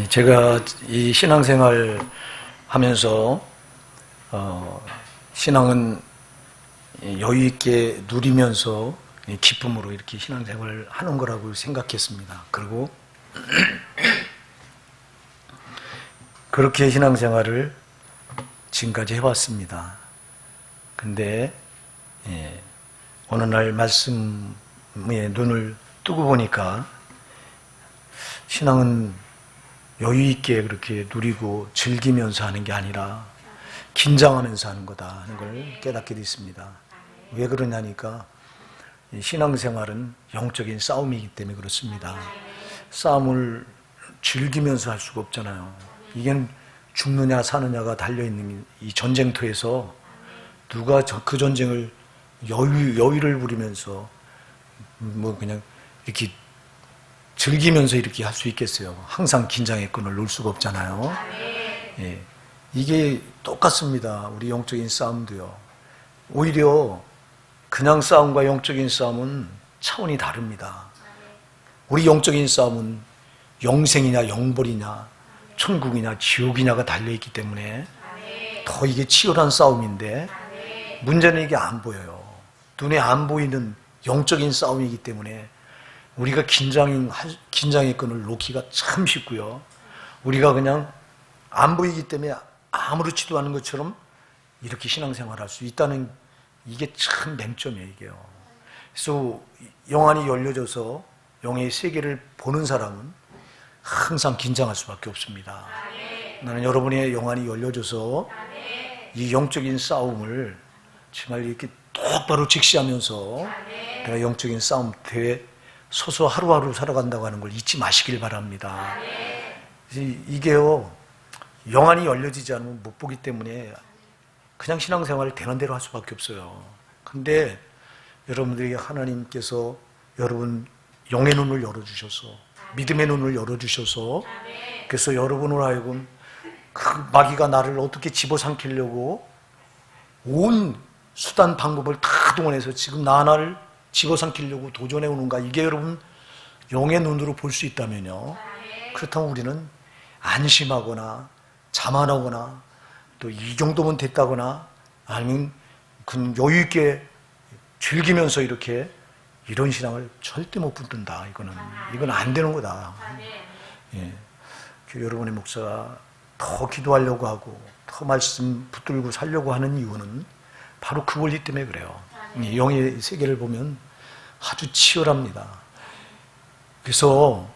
제가 이 신앙생활 하면서 신앙은 여유 있게 누리면서 기쁨으로 이렇게 신앙생활을 하는 거라고 생각했습니다. 그리고 그렇게 신앙생활을 지금까지 해왔습니다. 근데 어느 날 말씀에 눈을 뜨고 보니까 신앙은 여유 있게 그렇게 누리고 즐기면서 하는 게 아니라 긴장하면서 하는 거다 하는 걸 깨닫게 됐습니다. 왜 그러냐니까 신앙생활은 영적인 싸움이기 때문에 그렇습니다. 싸움을 즐기면서 할 수가 없잖아요. 이게 죽느냐 사느냐가 달려있는 이 전쟁터에서 누가 그 전쟁을 여유를 부리면서 뭐 그냥 이렇게 즐기면서 이렇게 할 수 있겠어요. 항상 긴장의 끈을 놓을 수가 없잖아요. 이게 똑같습니다. 우리 영적인 싸움도요. 오히려 그냥 싸움과 영적인 싸움은 차원이 다릅니다. 우리 영적인 싸움은 영생이냐 영벌이냐 천국이냐 지옥이냐가 달려있기 때문에 더 이게 치열한 싸움인데 문제는 이게 안 보여요. 눈에 안 보이는 영적인 싸움이기 때문에 우리가 긴장의 끈을 놓기가 참 쉽고요. 우리가 그냥 안 보이기 때문에 아무렇지도 않은 것처럼 이렇게 신앙생활을 할 수 있다는 이게 참 맹점이에요, 이게요. 그래서 영안이 열려져서 영의 세계를 보는 사람은 항상 긴장할 수밖에 없습니다. 나는 여러분의 영안이 열려져서 이 영적인 싸움을 정말 이렇게 똑바로 직시하면서 내가 영적인 싸움터에 서서 하루하루 살아간다고 하는 걸 잊지 마시길 바랍니다. 이게요, 영안이 열려지지 않으면 못 보기 때문에 그냥 신앙생활을 되는 대로 할 수밖에 없어요. 근데 여러분들이 하나님께서 여러분 영의 눈을 열어주셔서 믿음의 눈을 열어주셔서 그래서 여러분을 하여금 그 마귀가 나를 어떻게 집어삼키려고 온 수단 방법을 다 동원해서 지금 나를 집어삼키려고 도전해 오는가, 이게 여러분 영의 눈으로 볼 수 있다면요, 그렇다면 우리는 안심하거나 자만하거나 또 이 정도면 됐다거나 아니면 그 여유 있게 즐기면서 이렇게 이런 신앙을 절대 못 붙든다. 이건 안 되는 거다. 여러분의 목사가 더 기도하려고 하고 더 말씀 붙들고 살려고 하는 이유는 바로 그 원리 때문에 그래요. 영의 세계를 보면 아주 치열합니다. 그래서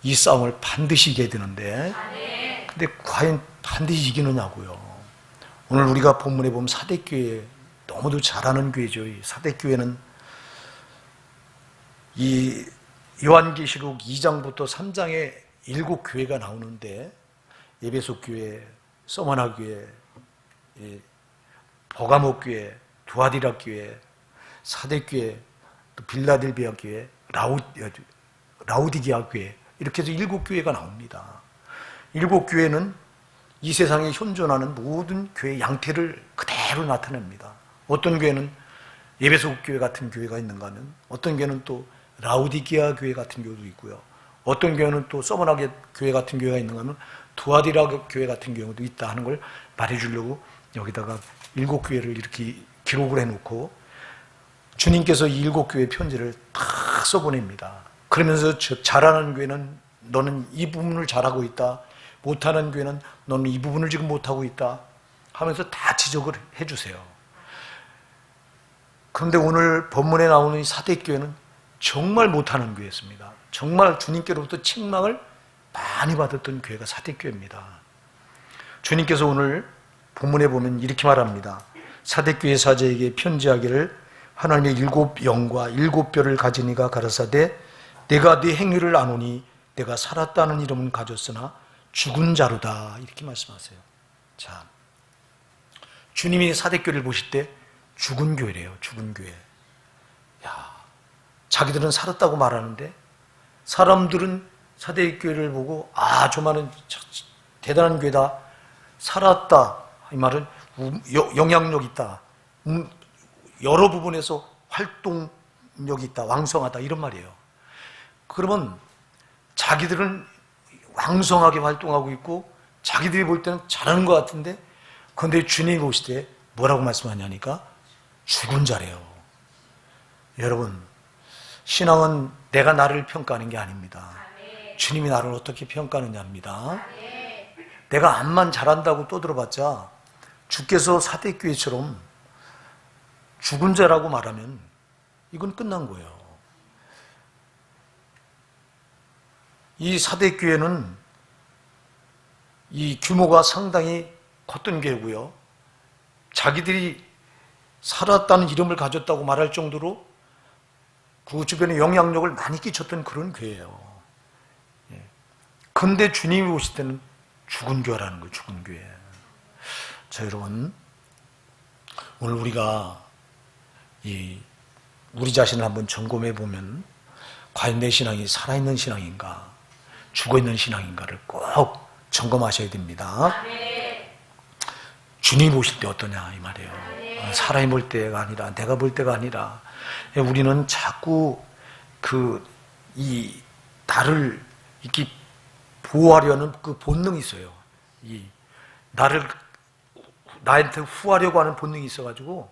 이 싸움을 반드시 이겨야 되는데, 근데 과연 반드시 이기느냐고요. 오늘 우리가 본문에 보면 사대교회, 너무도 잘하는 교회죠. 이 사대교회는 이 요한계시록 2장부터 3장에 7교회가 나오는데, 에베소 교회, 서머나 교회, 버가모 교회, 두아디라 교회, 사대교회, 또 빌라델비아 교회, 라우디게아 교회, 이렇게 해서 7교회가 나옵니다. 7교회는 이 세상에 현존하는 모든 교회의 양태를 그대로 나타냅니다. 어떤 교회는 에베소 교회 같은 교회가 있는가 하면, 어떤 교회는 또 라우디게아 교회 같은 교회도 있고요. 어떤 교회는 또 서머나 교회 같은 교회가 있는가 하면 두아디라 교회 같은 경우도 있다 하는 걸 말해주려고 여기다가 7교회를 이렇게 기록을 해놓고 주님께서 이 7교회 편지를 다 써보냅니다. 그러면서 잘하는 교회는 너는 이 부분을 잘하고 있다, 못하는 교회는 너는 이 부분을 지금 못하고 있다 하면서 다 지적을 해주세요. 그런데 오늘 본문에 나오는 이 사대교회는 정말 못하는 교회였습니다. 정말 주님께로부터 책망을 많이 받았던 교회가 사대교회입니다. 주님께서 오늘 본문에 보면 이렇게 말합니다. 사대교회 사제에게 편지하기를 하나님의 7 영과 7 뼈를 가진 이가 가라사대 내가 네 행위를 아노니 내가 살았다는 이름은 가졌으나 죽은 자로다, 이렇게 말씀하세요. 자, 주님이 사대교회를 보실 때 죽은 교회래요. 죽은 교회. 야, 자기들은 살았다고 말하는데 사람들은 사대교회를 보고 저만은 대단한 교회다, 살았다, 이 말은 영향력 있다, 여러 부분에서 활동력이 있다, 왕성하다, 이런 말이에요. 그러면 자기들은 왕성하게 활동하고 있고 자기들이 볼 때는 잘하는 것 같은데, 그런데 주님이 보실 때 뭐라고 말씀하냐니까 죽은 자래요. 여러분, 신앙은 내가 나를 평가하는 게 아닙니다. 주님이 나를 어떻게 평가하느냐입니다. 내가 암만 잘한다고 떠들어봤자 주께서 사대교회처럼 죽은 자라고 말하면 이건 끝난 거예요. 이 사대교회는 이 규모가 상당히 컸던 교회고요. 자기들이 살았다는 이름을 가졌다고 말할 정도로 그 주변에 영향력을 많이 끼쳤던 그런 교회예요. 근데 주님이 오실 때는 죽은 교회라는 거예요. 죽은 교회. 자, 여러분, 오늘 우리가 우리 자신을 한번 점검해 보면 과연 내 신앙이 살아있는 신앙인가, 죽어있는 신앙인가를 꼭 점검하셔야 됩니다. 주님이 오실 때 어떠냐 이 말이에요. 사람이 볼 때가 아니라, 내가 볼 때가 아니라, 우리는 자꾸 나를 이렇게 보호하려는 그 본능이 있어요. 나한테 후하려고 하는 본능이 있어가지고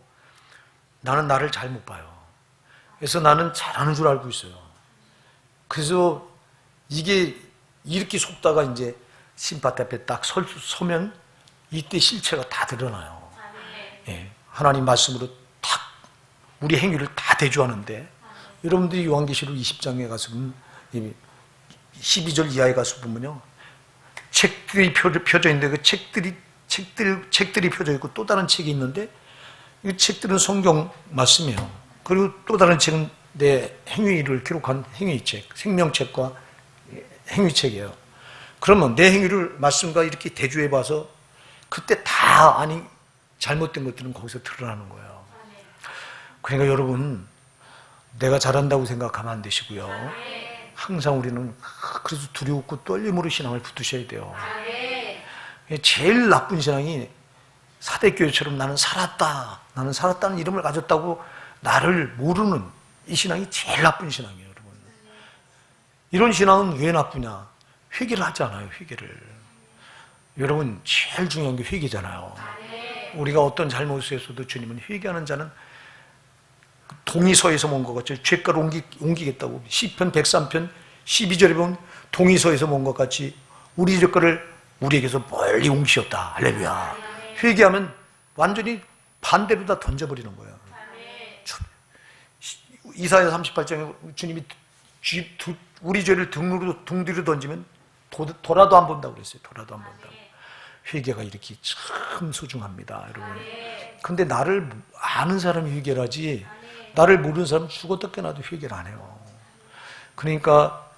나는 나를 잘 못 봐요. 그래서 나는 잘하는 줄 알고 있어요. 그래서 이게 이렇게 속다가 이제 심판 앞에 딱 서면 이때 실체가 다 드러나요. 예, 하나님 말씀으로 딱 우리 행위를 다 대조하는데, 여러분들이 요한계시록 20장에 가서 12절 이하에 가서 보면요, 책들이 펴져 있는데 그 책들이 펴져 있고 또 다른 책이 있는데, 이 책들은 성경 말씀이에요. 그리고 또 다른 책은 내 행위를 기록한 행위책, 생명책과 행위책이에요. 그러면 내 행위를 말씀과 이렇게 대조해 봐서 그때 다 잘못된 것들은 거기서 드러나는 거예요. 그러니까 여러분, 내가 잘한다고 생각하면 안 되시고요. 항상 우리는 그래서 두려웠고 떨림으로 신앙을 붙드셔야 돼요. 제일 나쁜 신앙이 사대교회처럼 나는 살았다는 이름을 가졌다고 나를 모르는 이 신앙이 제일 나쁜 신앙이에요, 여러분. 이런 신앙은 왜 나쁘냐? 회개를 하지 않아요, 회개를. 여러분, 제일 중요한 게 회개잖아요. 우리가 어떤 잘못을 했어도 주님은 회개하는 자는 동의서에서 본 것 같이 죄가를 옮기겠다고. 시편 103편 12절에 보면 동의서에서 본 것 같이 우리 죄가를 우리에게서 멀리 옮기셨다. 할렐루야. 회개하면 완전히 반대로 다 던져버리는 거예요. 이사야 38장에 주님이 우리 죄를 등 뒤로 던지면 돌아도 안 본다고 그랬어요. 돌아도 안 본다고. 회개가 이렇게 참 소중합니다, 여러분. 근데 나를 아는 사람이 회개를 하지, 나를 모르는 사람은 죽었다 깨나도 회개를 안 해요. 그러니까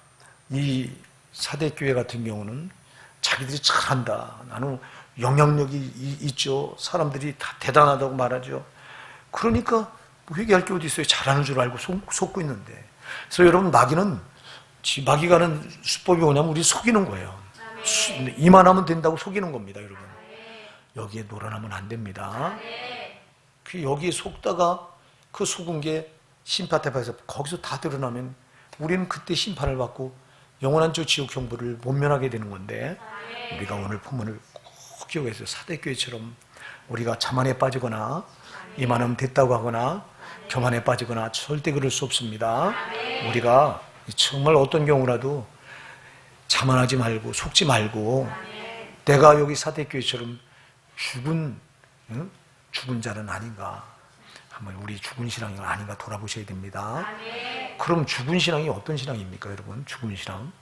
이 사대교회 같은 경우는 자기들이 잘한다, 나는 영향력이 있죠, 사람들이 다 대단하다고 말하죠. 그러니까 회개할 게 어디 있어요. 잘하는 줄 알고 속고 있는데. 그래서 여러분, 마귀가 하는 수법이 뭐냐면 우리 속이는 거예요. 이만하면 된다고 속이는 겁니다, 여러분. 여기에 놀아나면 안 됩니다. 여기에 속다가 그 속은 게 심판 앞에서 거기서 다 드러나면 우리는 그때 심판을 받고 영원한 저 지옥 형벌을 못 면하게 되는 건데, 우리가 오늘 본문을 꼭 기억해서 사대교회처럼 우리가 자만에 빠지거나 이만하면 됐다고 하거나 교만에 빠지거나 절대 그럴 수 없습니다. 우리가 정말 어떤 경우라도 자만하지 말고 속지 말고, 내가 여기 사대교회처럼 죽은 자는 아닌가, 한번 우리 죽은 신앙이 아닌가 돌아보셔야 됩니다. 그럼 죽은 신앙이 어떤 신앙입니까, 여러분? 죽은 신앙.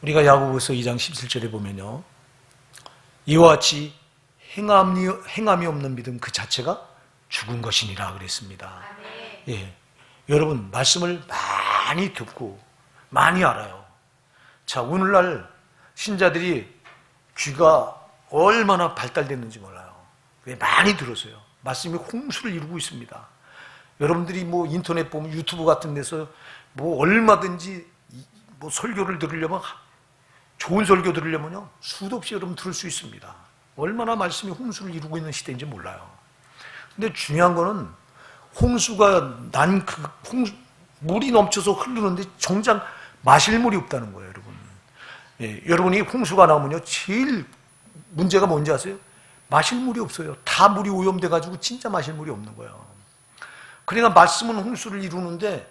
우리가 야고보서 2장 17절에 보면요, 이와 같이 행함이 없는 믿음 그 자체가 죽은 것이니라 그랬습니다. 예, 여러분, 말씀을 많이 듣고 많이 알아요. 자, 오늘날 신자들이 귀가 얼마나 발달됐는지 몰라요. 많이 들었어요. 말씀이 홍수를 이루고 있습니다. 여러분들이 인터넷 보면 유튜브 같은 데서 얼마든지 설교를 들으려면, 좋은 설교 들으려면요, 수도 없이 여러분 들을 수 있습니다. 얼마나 말씀이 홍수를 이루고 있는 시대인지 몰라요. 근데 중요한 거는 홍수가 물이 넘쳐서 흐르는데 정작 마실 물이 없다는 거예요, 여러분. 예, 여러분이 홍수가 나면요, 제일 문제가 뭔지 아세요? 마실 물이 없어요. 다 물이 오염돼가지고 진짜 마실 물이 없는 거예요. 그러니까 말씀은 홍수를 이루는데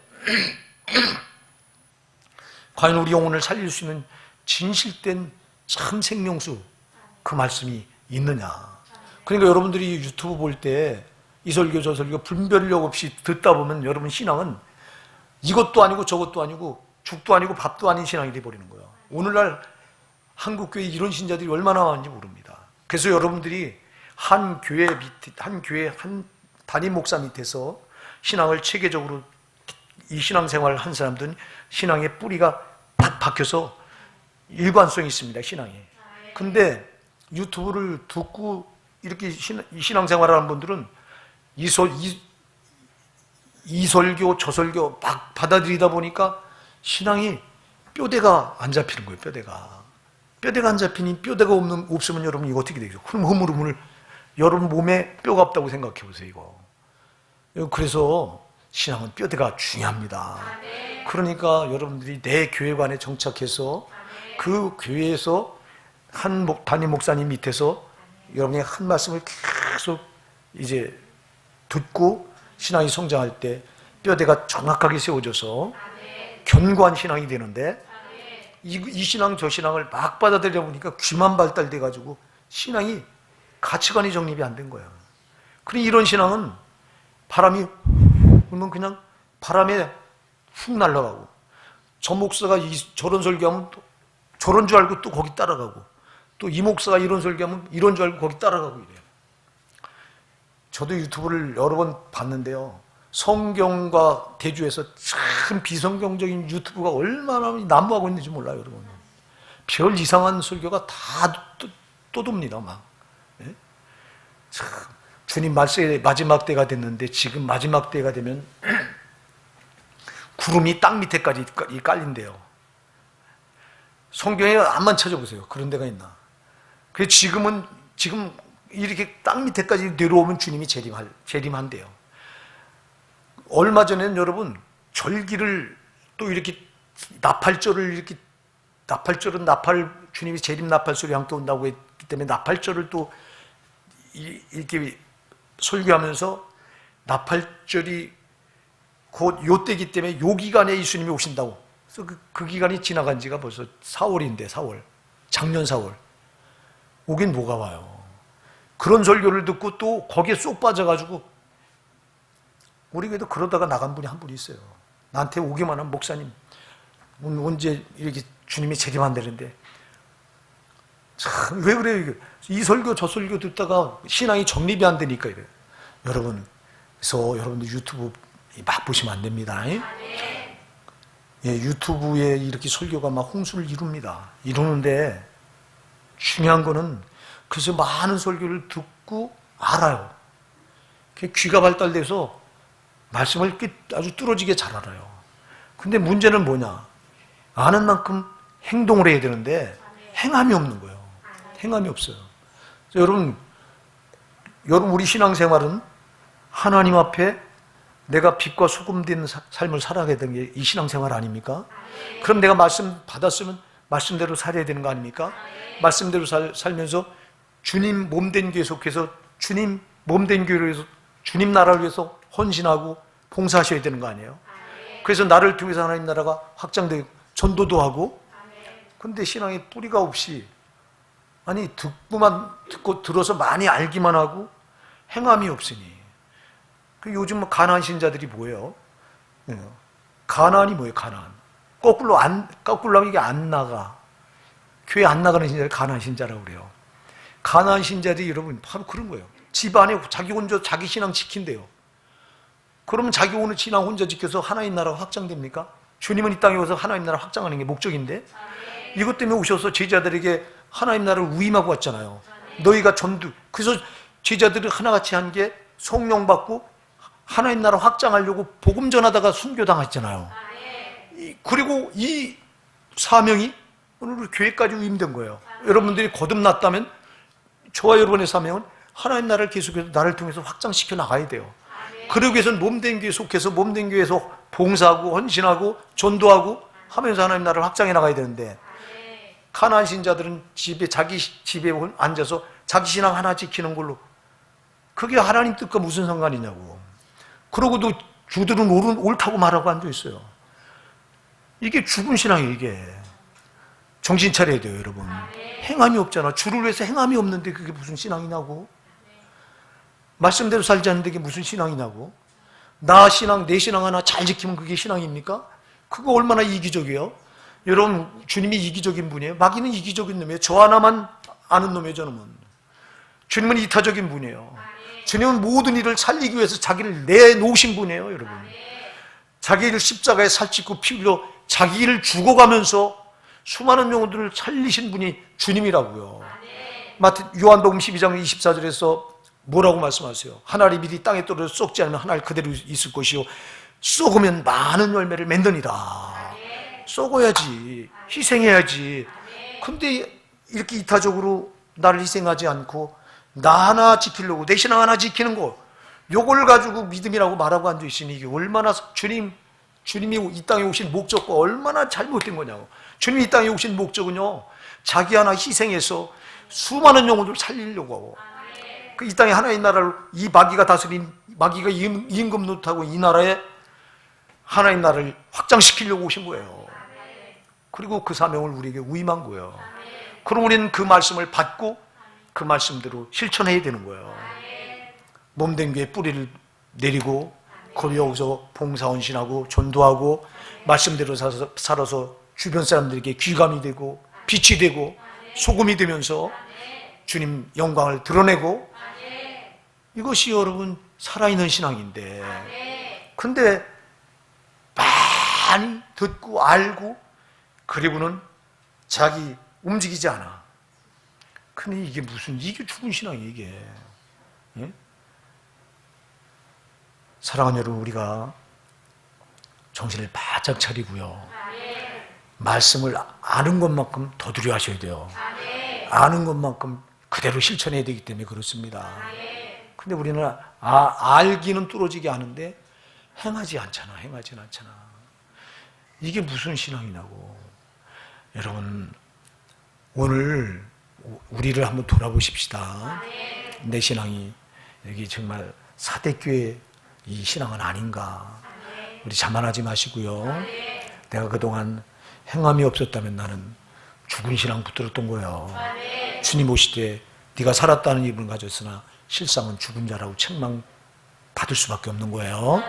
과연 우리 영혼을 살릴 수 있는 진실된 참 생명수 그 말씀이 있느냐. 그러니까 여러분들이 유튜브 볼 때 이 설교 저 설교 분별력 없이 듣다 보면 여러분 신앙은 이것도 아니고 저것도 아니고 죽도 아니고 밥도 아닌 신앙이 돼버리는 거예요. 오늘날 한국교회 이런 신자들이 얼마나 많은지 모릅니다. 그래서 여러분들이 한 교회 한 담임 목사 밑에서 신앙을 체계적으로 이 신앙생활을 한 사람들은 신앙의 뿌리가 딱 박혀서 일관성이 있습니다, 신앙에. 근데 유튜브를 듣고 이렇게 신앙생활을 하는 분들은 이 설교 저 설교 막 받아들이다 보니까 신앙이 뼈대가 안 잡히는 거예요. 뼈대가 안 잡히니 뼈대가 없으면 여러분 이거 어떻게 되겠어요? 흐물흐물 여러분 몸에 뼈가 없다고 생각해 보세요. 이거. 그래서 신앙은 뼈대가 중요합니다. 그러니까 여러분들이 내 교회관에 정착해서 그 교회에서 한 담임 목사님 밑에서 여러분이 한 말씀을 계속 이제 듣고 신앙이 성장할 때 뼈대가 정확하게 세워져서 견고한 신앙이 되는데 이 신앙 저 신앙을 막 받아들여 보니까 귀만 발달돼 가지고 신앙이 가치관이 정립이 안 된 거예요. 그러니 이런 신앙은 바람이 불면 그냥 바람에 훅 날아가고 저 목사가 저런 설교하면 저런 줄 알고 또 거기 따라가고 또 이 목사가 이런 설교하면 이런 줄 알고 거기 따라가고 이래요. 저도 유튜브를 여러 번 봤는데요. 성경과 대조해서 참 비성경적인 유튜브가 얼마나 난무하고 있는지 몰라요, 여러분. 별 이상한 설교가 다 떠돕니다, 막. 예? 참, 주님 말씀의 마지막 때가 됐는데 지금 마지막 때가 되면 구름이 땅 밑에까지 깔린대요. 성경에 암만 찾아보세요. 그런 데가 있나. 그래서 지금 이렇게 땅 밑에까지 내려오면 주님이 재림한대요. 얼마 전에는 여러분 절기를 또 이렇게 나팔절을 이렇게 주님이 재림 나팔 소리 함께 온다고 했기 때문에 나팔절을 또 이렇게 설교하면서 나팔절이 곧 요 때이기 때문에 요 기간에 예수님이 오신다고. 그래서 그 기간이 지나간 지가 벌써 4월인데 4월 작년 4월 오긴 뭐가 와요. 그런 설교를 듣고 또 거기에 쏙 빠져가지고 우리 교회도 그러다가 나간 분이 한 분 있어요. 나한테 오기만 한 목사님 언제 이렇게 주님이 재림한다는데 참 왜 그래요? 이 설교 저 설교 듣다가 신앙이 정립이 안 되니까 이래요. 여러분 그래서 여러분들 유튜브 막 보시면 안 됩니다. 예, 유튜브에 이렇게 설교가 막 홍수를 이루는데 중요한 거는 그래서 많은 설교를 듣고 알아요. 귀가 발달돼서 말씀을 아주 뚫어지게 잘 알아요. 근데 문제는 뭐냐? 아는 만큼 행동을 해야 되는데 행함이 없는 거예요. 행함이 없어요. 여러분 우리 신앙생활은 하나님 앞에 내가 빛과 소금 된 삶을 살아가야 되는 게 이 신앙생활 아닙니까? 그럼 내가 말씀 받았으면 말씀대로 살아야 되는 거 아닙니까? 말씀대로 살면서 주님 몸된 교회 속해서 주님 몸된 교회를 위해서 주님 나라를 위해서 헌신하고 봉사하셔야 되는 거 아니에요? 그래서 나를 통해서 하나님 나라가 확장되고 전도도 하고. 근데 신앙에 뿌리가 없이 아니 듣고 들어서 많이 알기만 하고 행함이 없으니 요즘 가나안 신자들이 뭐예요? 가나안이 뭐예요? 가나안 거꾸로 하면 이게 안 나가. 교회 안 나가는 신자를 가나안 신자라고 그래요. 가나안 신자들이 여러분 바로 그런 거예요. 집안에 자기 혼자 자기 신앙 지킨대요. 그러면 자기 오늘 신앙 혼자 지켜서 하나님 나라가 확장됩니까? 주님은 이 땅에 와서 하나님 나라 확장하는 게 목적인데 이것 때문에 오셔서 제자들에게 하나님 나라를 위임하고 왔잖아요. 너희가 그래서 제자들이 하나같이 한 게 성령 받고 하나님 나라 확장하려고 복음 전하다가 순교당했잖아요. 그리고 이 사명이 오늘 우리 교회까지 위임된 거예요. 여러분들이 거듭났다면 저와 여러분의 사명은 하나님 나라를 계속해서 나를 통해서 확장시켜 나가야 돼요. 그러기 위해서는 몸된 교회 속해서 몸된 교회에서 봉사하고 헌신하고 전도하고 하면서 하나님 나라를 확장해 나가야 되는데, 가나안 신자들은 자기 집에 앉아서 자기 신앙 하나 지키는 걸로, 그게 하나님 뜻과 무슨 상관이냐고. 그러고도 주들은 옳다고 말하고 앉아있어요. 이게 죽은 신앙이에요. 이게 정신 차려야 돼요, 여러분. 행함이 없잖아. 주를 위해서 행함이 없는데 그게 무슨 신앙이냐고. 말씀대로 살지 않는데 그게 무슨 신앙이냐고. 내 신앙 하나 잘 지키면 그게 신앙입니까? 그거 얼마나 이기적이에요. 여러분, 주님이 이기적인 분이에요. 마귀는 이기적인 놈이에요. 저 하나만 아는 놈이에요. 저놈은. 주님은 이타적인 분이에요. 주님은 모든 일을 살리기 위해서 자기를 내놓으신 분이에요, 여러분. 자기를 십자가에 살찌고 피 흘려 자기 일을 죽어가면서 수많은 영혼들을 살리신 분이 주님이라고요. 요한복음 12장 24절에서 뭐라고 말씀하세요? 한 알이 미리 땅에 떨어져 썩지 않으면 한 알 그대로 있을 것이요 썩으면 많은 열매를 맺느니라. 썩어야지, 희생해야지. 근데 이렇게 이타적으로 나를 희생하지 않고 나 하나 지키려고, 내 신앙 하나 지키는 거, 요걸 가지고 믿음이라고 말하고 앉아있으니 이게 얼마나 주님이 이 땅에 오신 목적과 얼마나 잘못된 거냐고. 주님이 이 땅에 오신 목적은요, 자기 하나 희생해서 수많은 영혼들을 살리려고 하고, 이 땅에 하나의 나라를, 이 마귀가 다스린, 마귀가 임금 노릇하고 이 나라에 하나의 나라를 확장시키려고 오신 거예요. 그리고 그 사명을 우리에게 위임한 거예요. 그럼 우리는 그 말씀을 받고 그 말씀대로 실천해야 되는 거예요. 몸된 교회 뿌리를 내리고 거기 여기서 봉사헌신하고 전도하고 말씀대로 살아서 주변 사람들에게 귀감이 되고 빛이 되고 소금이 되면서 주님 영광을 드러내고, 이것이 여러분 살아있는 신앙인데, 근데 많이 듣고 알고 그리고는 자기 움직이지 않아. 근데 이게 죽은 신앙이에요, 이게. 예? 사랑하는 여러분, 우리가 정신을 바짝 차리고요. 말씀을 아는 것만큼 더 두려워하셔야 돼요. 아는 것만큼 그대로 실천해야 되기 때문에 그렇습니다. 근데 우리는 알기는 뚫어지게 아는데 행하지 않잖아. 이게 무슨 신앙이냐고. 여러분, 오늘 우리를 한번 돌아보십시다. 내 신앙이 여기 정말 사대교회 이 신앙은 아닌가. 우리 자만하지 마시고요. 내가 그동안 행함이 없었다면 나는 죽은 신앙 붙들었던 거예요. 주님 오시되 네가 살았다는 입을 가졌으나 실상은 죽은 자라고 책망받을 수밖에 없는 거예요.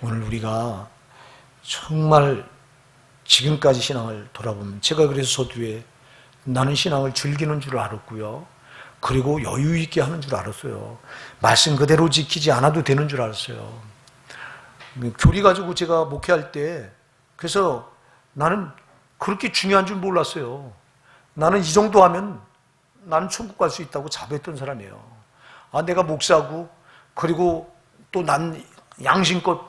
오늘 우리가 정말 지금까지 신앙을 돌아보면, 제가 그래서 서두에 나는 신앙을 즐기는 줄 알았고요. 그리고 여유 있게 하는 줄 알았어요. 말씀 그대로 지키지 않아도 되는 줄 알았어요. 교리 가지고 제가 목회할 때, 그래서 나는 그렇게 중요한 줄 몰랐어요. 나는 이 정도 하면 나는 천국 갈 수 있다고 자부했던 사람이에요. 내가 목사고, 그리고 또 난 양심껏,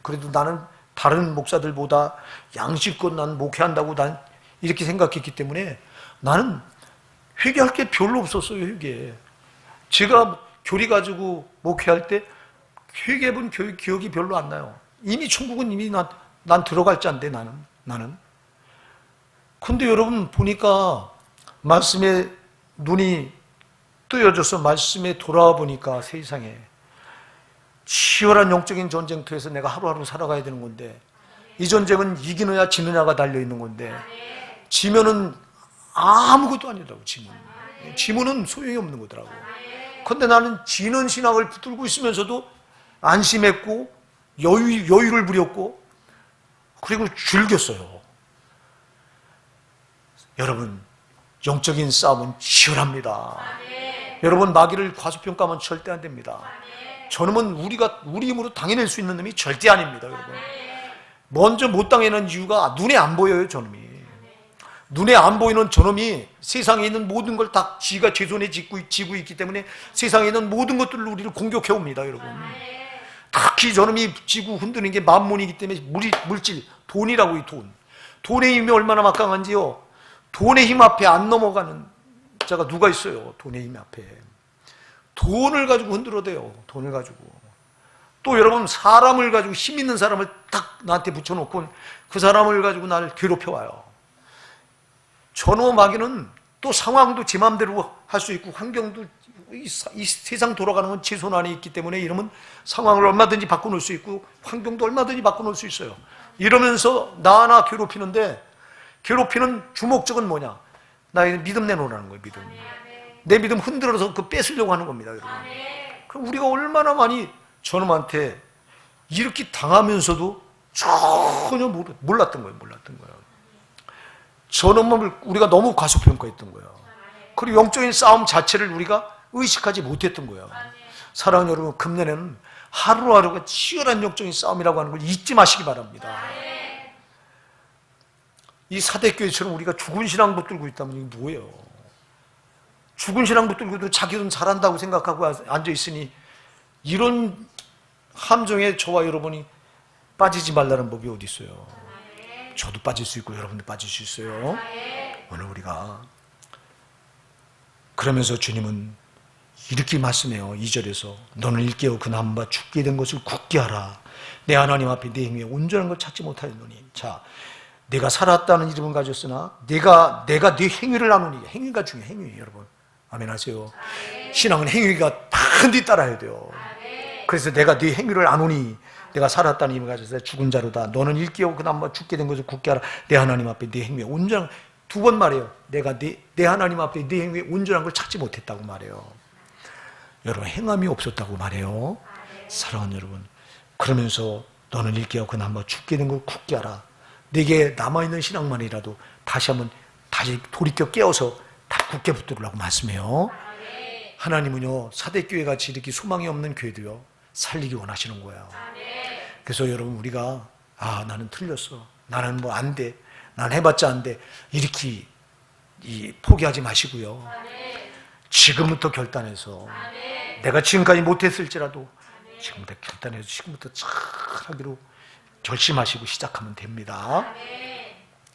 그래도 나는 다른 목사들보다 양심껏 난 목회한다고 난 이렇게 생각했기 때문에 나는 회개할 게 별로 없었어요, 회개. 제가 교리 가지고 목회할 때 회개해본 기억이 별로 안 나요. 이미 천국은 이미 난 들어갈 자인데 나는. 근데 여러분 보니까 말씀에 눈이 뜨여져서 말씀에 돌아와 보니까 세상에 치열한 영적인 전쟁터에서 내가 하루하루 살아가야 되는 건데, 이 전쟁은 이기느냐 지느냐가 달려있는 건데, 지면은 아무것도 아니더라고. 지면은 소용이 없는 거더라고. 그런데 나는 지는 신앙을 붙들고 있으면서도 안심했고 여유를 부렸고 그리고 즐겼어요. 여러분, 영적인 싸움은 치열합니다. 여러분, 마귀를 과소평가하면 절대 안 됩니다. 저놈은 우리 힘으로 당해낼 수 있는 놈이 절대 아닙니다, 여러분. 먼저 못 당해내는 이유가 눈에 안 보여요, 저놈이. 눈에 안 보이는 저놈이 세상에 있는 모든 걸 다 지가 제 손에 지고 있기 때문에 세상에 있는 모든 것들로 우리를 공격해 옵니다, 여러분. 특히 저놈이 지고 흔드는 게 만몬이기 때문에 물질, 돈이라고, 이 돈. 돈의 힘이 얼마나 막강한지요. 돈의 힘 앞에 안 넘어가는 자가 누가 있어요, 돈의 힘 앞에. 돈을 가지고 흔들어대요, 돈을 가지고. 또 여러분, 사람을 가지고 힘 있는 사람을 딱 나한테 붙여놓고 그 사람을 가지고 나를 괴롭혀와요. 저놈 마귀는 또 상황도 제 마음대로 할 수 있고 환경도, 이 세상 돌아가는 건 제 손 안에 있기 때문에 이러면 상황을 얼마든지 바꿔놓을 수 있고 환경도 얼마든지 바꿔놓을 수 있어요. 이러면서 나 하나 괴롭히는데, 괴롭히는 주목적은 뭐냐? 나의 믿음 내놓으라는 거예요. 믿음. 내 믿음 흔들어서 그 뺏으려고 하는 겁니다, 여러분. 그럼 우리가 얼마나 많이 저놈한테 이렇게 당하면서도 전혀 몰랐던 거예요. 저놈을 우리가 너무 과소평가했던 거예요. 그리고 영적인 싸움 자체를 우리가 의식하지 못했던 거예요. 사랑하는 여러분, 금년에는 하루하루가 치열한 영적인 싸움이라고 하는 걸 잊지 마시기 바랍니다. 이 사대교회처럼 우리가 죽은 신앙 붙들고 있다면 이게 뭐예요? 죽은 신앙 붙들고도 자기는 잘한다고 생각하고 앉아있으니 이런 함정에 저와 여러분이 빠지지 말라는 법이 어디 있어요? 저도 빠질 수 있고 여러분도 빠질 수 있어요. 오늘 우리가 그러면서 주님은 이렇게 말씀해요. 2절에서 너는 일깨워 그 나무가 죽게 된 것을 굳게 하라. 내 하나님 앞에 내 행위에 온전한 걸 찾지 못하였노니. 자, 내가 살았다는 이름은 가졌으나 내가 네 행위를 나누니. 행위가 중요해요. 행위, 여러분. 아멘 하세요. 신앙은 행위가 반드시 따라야 돼요. 그래서 내가 네 행위를 아노니, 내가 살았다는 이름을 가졌으나 죽은 자로다. 너는 일깨워 그 나무가 죽게 된 것을 굳게 하라. 내 하나님 앞에 네 행위에 온전한, 두 번 말해요. 내가 내 하나님 앞에 네 행위에 온전한 걸 찾지 못했다고 말해요. 여러분, 행함이 없었다고 말해요. 사랑하는 여러분, 그러면서 너는 일깨워 그 나무가 죽게 된 걸 굳게 하라. 내게 남아있는 신앙만이라도 다시 돌이켜 깨어서 다 굳게 붙들으라고 말씀해요. 하나님은요, 사대교회 같이 이렇게 소망이 없는 교회도요 살리기 원하시는 거예요. 그래서 여러분, 우리가 나는 틀렸어, 나는 뭐 안 돼, 난 해봤자 안 돼, 이렇게 포기하지 마시고요. 지금부터 결단해서 내가 지금까지 못했을지라도 지금부터 결단해서 지금부터 잘하기로 결심하시고 시작하면 됩니다.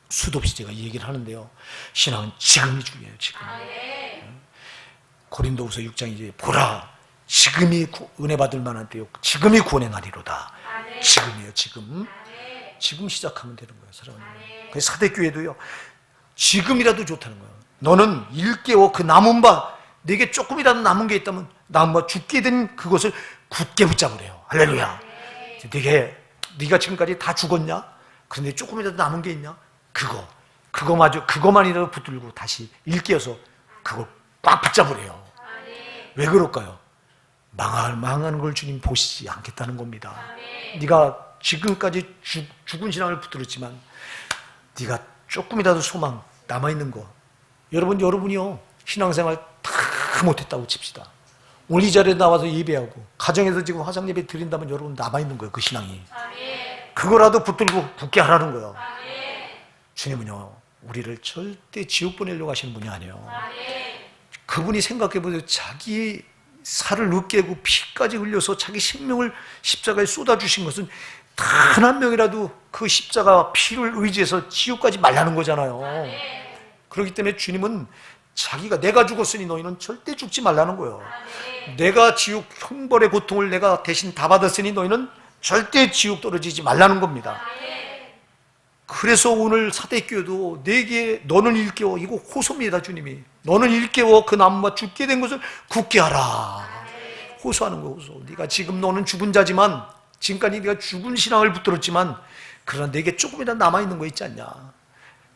수도 없이 제가 이 얘기를 하는데요, 신앙은 지금이 중요해요. 지금. 고린도후서 6장 이제 보라, 지금이 은혜 받을 만한 때요, 지금이 구원의 날이로다. 지금이에요. 지금 시작하면 되는 거예요, 사랑하는. 그래서 사대교회도요, 지금이라도 좋다는 거예요. 너는 일깨워 그 남은 바, 내게 조금이라도 남은 게 있다면 남은 바 죽게 된 그것을 굳게 붙잡으래요. 할렐루야. 네가 지금까지 다 죽었냐? 그런데 조금이라도 남은 게 있냐? 그거만이라도 붙들고 다시 일깨어서 그걸 꽉 붙잡으래요. 왜 그럴까요? 망하는 걸 주님 보시지 않겠다는 겁니다. 네가 지금까지 죽은 신앙을 붙들었지만 네가 조금이라도 소망 남아있는 거, 여러분이요, 신앙생활 다 못했다고 칩시다. 오늘 이 자리에 나와서 예배하고 가정에서 지금 화상 예배 드린다면 여러분 남아있는 거예요. 그 신앙이. 그거라도 붙들고 굳게 하라는 거예요. 주님은요, 우리를 절대 지옥 보내려고 하시는 분이 아니에요. 그분이 생각해보세요. 자기 살을 으깨고 피까지 흘려서 자기 생명을 십자가에 쏟아주신 것은 단 한 명이라도 그 십자가 피를 의지해서 지옥까지 말라는 거잖아요. 그렇기 때문에 주님은 내가 죽었으니 너희는 절대 죽지 말라는 거예요. 내가 지옥 형벌의 고통을 내가 대신 다 받았으니 너희는 절대 지옥 떨어지지 말라는 겁니다. 그래서 오늘 사대교회도 내게 너는 일깨워, 이거 호소입니다. 주님이 너는 일깨워 그 나무가 죽게 된 것을 굳게 하라. 호소하는 거, 호소. 네가 지금 너는 죽은 자지만, 지금까지 네가 죽은 신앙을 붙들었지만, 그러나 내게 조금이라도 남아있는 거 있지 않냐?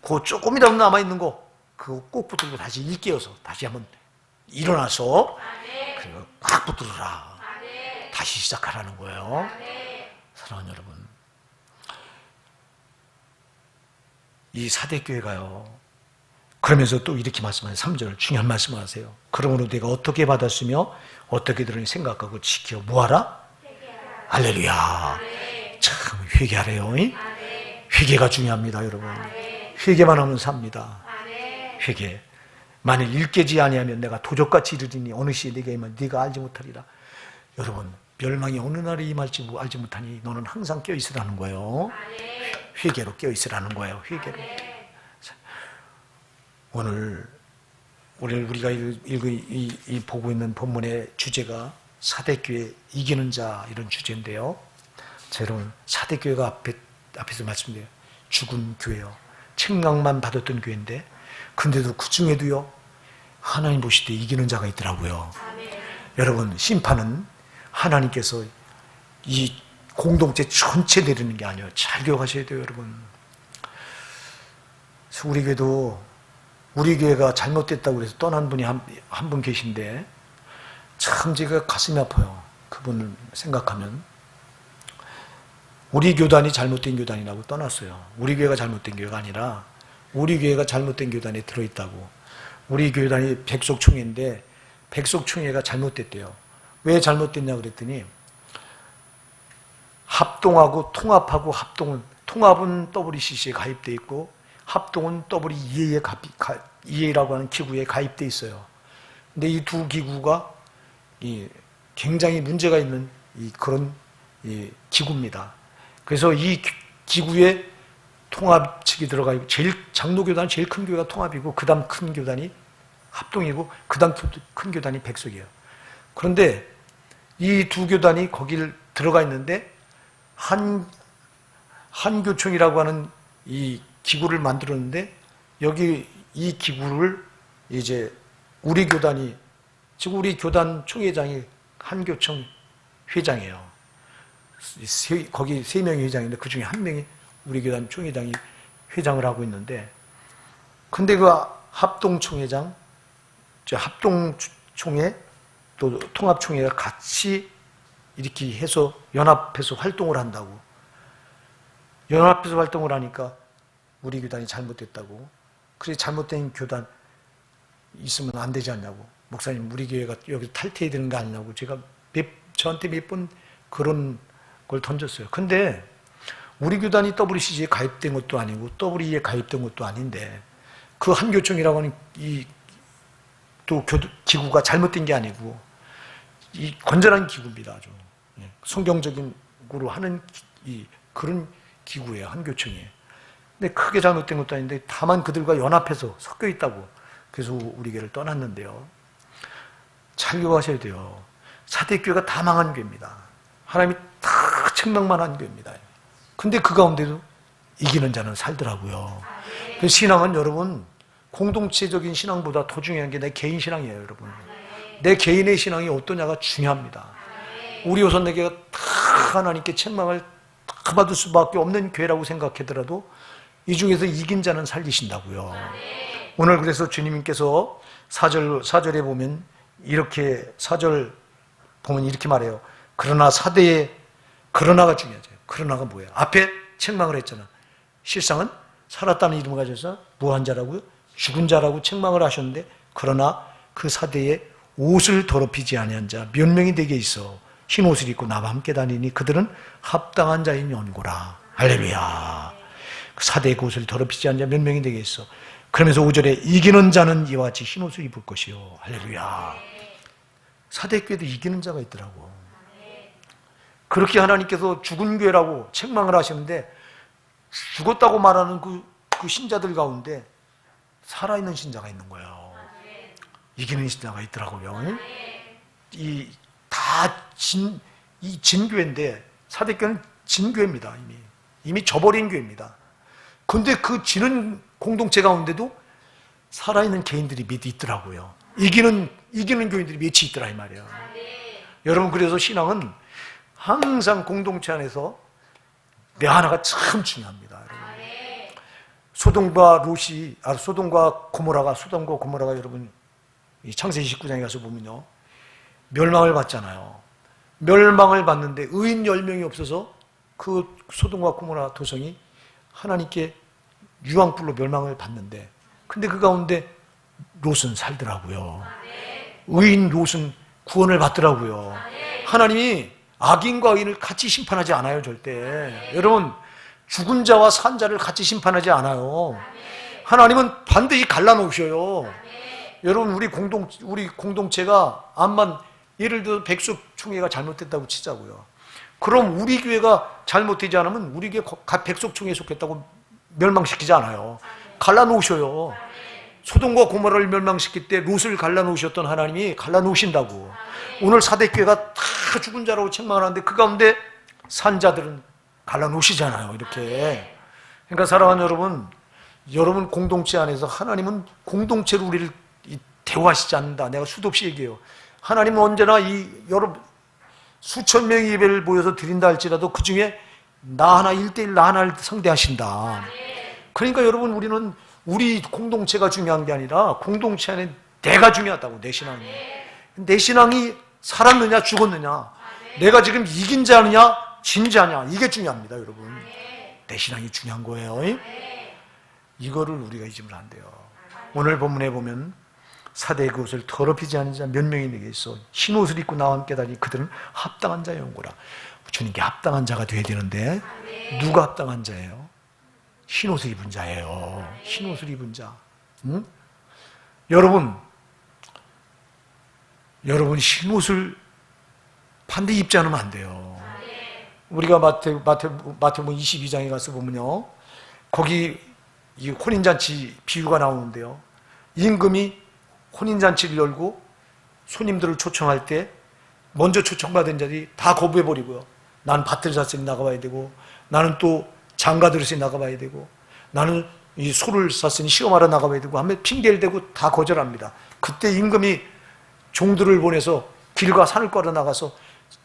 그 조금이라도 남아있는 거, 그거 꼭 붙들고 다시 일깨어서 다시 한번 일어나서 그거 꽉 붙들어라. 다시 시작하라는 거예요. 사랑하는 여러분, 이 사대교회가요, 그러면서 또 이렇게 말씀하세요. 3절 중요한 말씀을 하세요. 그러므로 내가 어떻게 받았으며 어떻게 들으니 생각하고 지켜 뭐하라? 할렐루야. 참 회개하래요. 회개가 중요합니다, 여러분. 회개만 하면 삽니다. 회개. 만일 일깨지 아니하면 내가 도적같이 이르리니 어느 시에 네가 임하면 네가 알지 못하리라. 여러분, 멸망이 어느 날에 임할지 알지 못하니 너는 항상 껴있으라는 거예요. 회개로 껴있으라는 거예요. 회개로. 오늘 우리가 보고 있는 본문의 주제가 사대교회 이기는 자 이런 주제인데요. 자, 여러분 사대교회가 앞에서 말씀드려요. 죽은 교회요. 책망만 받았던 교회인데 근데도 그 중에도요 하나님 보실 때 이기는 자가 있더라고요. 여러분 심판은 하나님께서 이 공동체 전체 내리는 게 아니에요. 잘 기억하셔야 돼요, 여러분. 우리 교회가 잘못됐다고 해서 떠난 분이 한 분 계신데 참 제가 가슴이 아파요. 그분을 생각하면. 우리 교단이 잘못된 교단이라고 떠났어요. 우리 교회가 잘못된 교회가 아니라 우리 교회가 잘못된 교단에 들어있다고. 우리 교단이 백석총회인데 백석총회가 잘못됐대요. 왜 잘못됐냐 그랬더니 합동하고 통합하고 통합은 WCC에 가입돼 있고 합동은 WEA라고 하는 기구에 가입돼 있어요. 근데 이 두 기구가 굉장히 문제가 있는 그런 기구입니다. 그래서 이 기구에 통합 측이 들어가 있고 장로교단은 제일 큰 교회가 통합이고 그 다음 큰 교단이 합동이고 그 다음 큰 교단이 백석이에요. 그런데 이 두 교단이 거길 들어가 있는데 한교총이라고 하는 이 기구를 만들었는데 여기 이 기구를 이제 우리 교단이 지금 우리 교단 총회장이 한교총 회장이에요. 거기 3명이 회장인데 그 중에 1명이 우리 교단 총회장이 회장을 하고 있는데 근데 그 합동총회장, 합동총회 또 통합총회가 같이 이렇게 해서 연합해서 활동을 한다고. 연합해서 활동을 하니까 우리 교단이 잘못됐다고. 그래 잘못된 교단 있으면 안 되지 않냐고. 목사님 우리 교회가 여기 탈퇴해야 되는 거 아니냐고. 제가 저한테 몇 번 그런 걸 던졌어요. 근데 우리 교단이 WCG에 가입된 것도 아니고 WE에 가입된 것도 아닌데 그 한교총이라고 하는 또 기구가 잘못된 게 아니고 이 건전한 기구입니다. 아주 성경적으로 하는 그런 기구예요. 한교총이. 근데 크게 잘못된 것도 아닌데 다만 그들과 연합해서 섞여 있다고. 그래서 우리 교회를 떠났는데요. 잘 기억하셔야 돼요. 사대교회가 다 망한 교회입니다. 하나님이 다 책망만 한 교회입니다. 근데 그 가운데도 이기는 자는 살더라고요. 그 신앙은 여러분 공동체적인 신앙보다 더 중요한 게 내 개인 신앙이에요. 여러분 내 개인의 신앙이 어떠냐가 중요합니다. 우리 호선내교가 다 하나님께 책망을 다 받을 수밖에 없는 교회라고 생각하더라도 이 중에서 이긴 자는 살리신다고요. 오늘 그래서 주님께서 4절에 보면 이렇게 4절 보면 이렇게 말해요. 그러나 사대에 그러나가 중요하죠. 그러나가 뭐예요? 앞에 책망을 했잖아. 실상은 살았다는 이름을 가져서 무한 자라고요? 죽은 자라고 책망을 하셨는데 그러나 그 사대에 옷을 더럽히지 아니한 자 몇 명이 되게 있어. 흰 옷을 입고 나와 함께 다니니 그들은 합당한 자인 연고라. 할렐루야. 그 사대의 옷을 더럽히지 않은 자 몇 명이 되게 있어. 그러면서 5절에 이기는 자는 이와 같이 흰 옷을 입을 것이요. 할렐루야. 사대교회도 이기는 자가 있더라고. 그렇게 하나님께서 죽은 교회라고 책망을 하시는데 죽었다고 말하는 그 신자들 가운데 살아있는 신자가 있는 거예요. 이기는 신자가 있더라고요. 이 진교회인데 사대교회는 진교회입니다. 이미 져버린 교회입니다. 그런데 그 지는 공동체 가운데도 살아있는 개인들이 몇 있더라고요. 이기는 교인들이 몇이 있더라 이 말이에요. 여러분 그래서 신앙은 항상 공동체 안에서 내 하나가 참 중요합니다. 소돔과 고모라가 여러분 창세기 19장에 가서 보면요 멸망을 받잖아요. 멸망을 받는데 의인 10명이 없어서 그 소돔과 고모라 도성이 하나님께 유황불로 멸망을 받는데 근데 그 가운데 롯은 살더라고요. 의인 롯은 구원을 받더라고요. 하나님이 악인과 의인을 같이 심판하지 않아요. 절대. 여러분 죽은 자와 산 자를 같이 심판하지 않아요. 하나님은 반드시 갈라놓으셔요. 여러분 우리 공동체가 암만 예를 들어 백석총회가 잘못됐다고 치자고요. 그럼 우리 교회가 잘못되지 않으면 우리 교회 백석총회에 속했다고 멸망시키지 않아요. 갈라놓으셔요. 소돔과 고모라를 멸망시킬 때 롯을 갈라놓으셨던 하나님이 갈라놓으신다고. 오늘 사대교회가 다 죽은 자라고 책망하는데 그 가운데 산 자들은 갈라놓으시잖아요. 이렇게. 그러니까 사랑하는 여러분 공동체 안에서 하나님은 공동체로 우리를 대화하시지 않는다. 내가 수도 없이 얘기해요. 하나님은 언제나 여러분 수천 명의 예배를 모여서 드린다 할지라도 그 중에 나 하나 1대1 나 하나를 상대하신다. 그러니까 여러분 우리는 우리 공동체가 중요한 게 아니라 공동체 안에 내가 중요하다고. 내 신앙이 살았느냐 죽었느냐, 내가 지금 이긴 자느냐 진 자냐, 이게 중요합니다. 여러분 내 신앙이 중요한 거예요. 이거를 우리가 잊으면 안 돼요. 오늘 본문에 보면 사대의 그것을 더럽히지 않은 자 몇 명이 내게 있어 흰 옷을 입고 나와 함께 다니 그들은 합당한 자의 온고라. 주님께 합당한 자가 돼야 되는데 누가 합당한 자예요? 흰 옷을 입은 자예요. 흰 옷을 입은 자. 응? 여러분 흰 옷을 반드시 입지 않으면 안 돼요. 우리가 마태복음 22장에 가서 보면요, 거기 이 혼인잔치 비유가 나오는데요, 임금이 혼인잔치를 열고 손님들을 초청할 때 먼저 초청받은 자들이 다 거부해버리고요, 나는 밭을 샀으니 나가봐야 되고, 나는 또 장가 들었으니 나가봐야 되고, 나는 이 소를 샀으니 시험하러 나가봐야 되고 하면 핑계를 대고 다 거절합니다. 그때 임금이 종들을 보내서 길과 산을 걸어 나가서